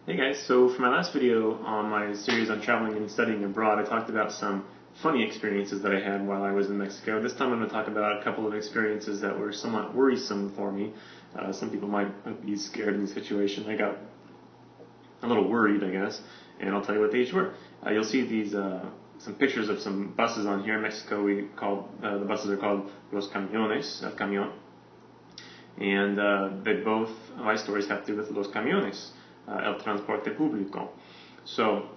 Hey guys, so for my last video on my series on traveling and studying abroad, I talked about some funny experiences that I had while I was in Mexico. This time I'm going to talk about a couple of experiences that were somewhat worrisome for me. Some people might be scared in the situation. I got a little worried, I guess, and I'll tell you what they each were. You'll see these some pictures of some buses on here in Mexico. The buses are called los camiones, camión, and my stories have to do with los camiones. El transporte público. So,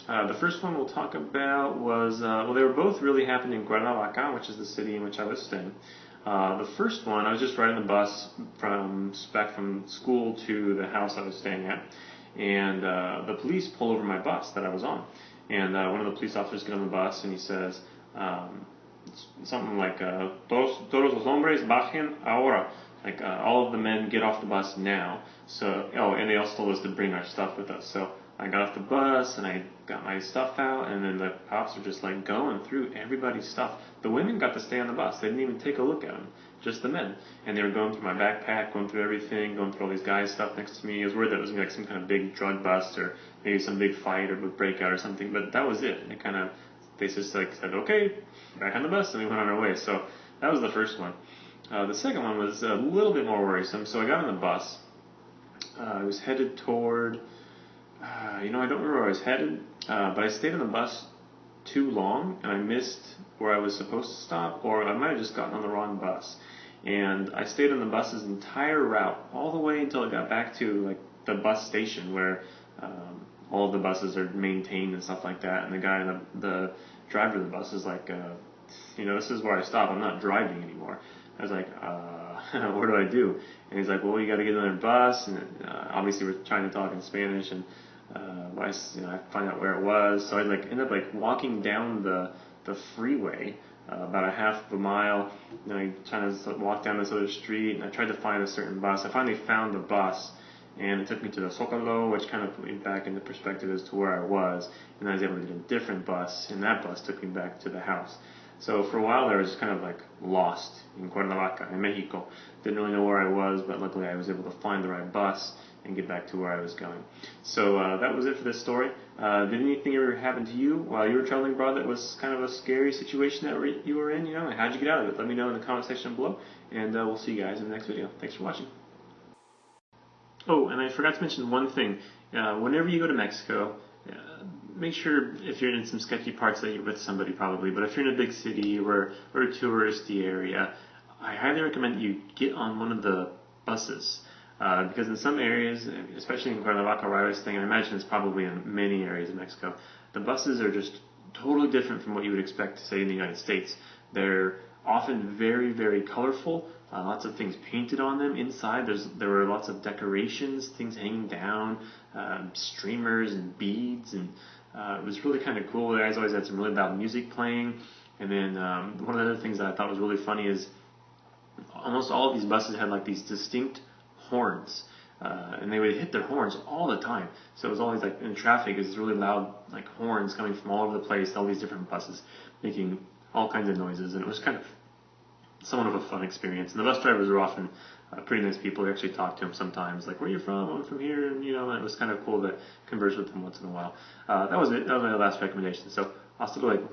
the first one we'll talk about was, they were both really happening in Cuernavaca, which is the city in which I was staying. The first one, I was just riding the bus back from school to the house I was staying at, and the police pull over my bus that I was on. And one of the police officers gets on the bus and he says, something like, todos los hombres bajen ahora. Like, all of the men get off the bus now. So, and they also told us to bring our stuff with us. So I got off the bus and I got my stuff out, and then the cops were just like going through everybody's stuff. The women got to stay on the bus. They didn't even take a look at them, just the men. And they were going through my backpack, going through everything, going through all these guys' stuff next to me. I was worried that it was like some kind of big drug bust or maybe some big fight or breakout or something, but that was it. They just like said, okay, back on the bus, and we went on our way. So that was the first one. The second one was a little bit more worrisome. So I got on the bus. I was headed toward, I don't remember where I was headed, but I stayed on the bus too long, and I missed where I was supposed to stop, or I might have just gotten on the wrong bus. And I stayed on the bus's entire route, all the way until I got back to like the bus station where all of the buses are maintained and stuff like that. And the guy, the driver of the bus is like, this is where I stop. I'm not driving anymore. I was like, what do I do? And he's like, well, you got to get on their bus. And obviously we're trying to talk in Spanish, and I find out where it was. So I ended up walking down the freeway about a half of a mile. And I trying to walk down this other street, and I tried to find a certain bus. I finally found the bus, and it took me to the Zócalo, which kind of put me back into perspective as to where I was. And I was able to get a different bus, and that bus took me back to the house. So for a while there, I was just kind of lost in Cuernavaca, in Mexico. Didn't really know where I was, but luckily I was able to find the right bus and get back to where I was going. So that was it for this story. Did anything ever happen to you while you were traveling abroad that was kind of a scary situation that you were in? And how'd you get out of it? Let me know in the comment section below, and we'll see you guys in the next video. Thanks for watching. Oh, and I forgot to mention one thing. Whenever you go to Mexico, make sure, if you're in some sketchy parts, that you're with somebody probably, but if you're in a big city or a touristy area, I highly recommend you get on one of the buses. Because in some areas, especially in Cuernavaca where I was staying, I imagine it's probably in many areas of Mexico, the buses are just totally different from what you would expect, say, in the United States. They're often very, very colorful. Lots of things painted on them. Inside, there were lots of decorations, things hanging down, streamers and beads, and it was really kind of cool. The guys always had some really loud music playing. And then one of the other things that I thought was really funny is almost all of these buses had these distinct horns. And they would hit their horns all the time. So it was always in traffic, it's really loud horns coming from all over the place, all these different buses making all kinds of noises, and it was kind of somewhat of a fun experience. And the bus drivers were often pretty nice people. We actually talked to them sometimes, where are you from? I'm from here, and it was kind of cool to converse with them once in a while. That was it. That was my last recommendation. So, hasta luego.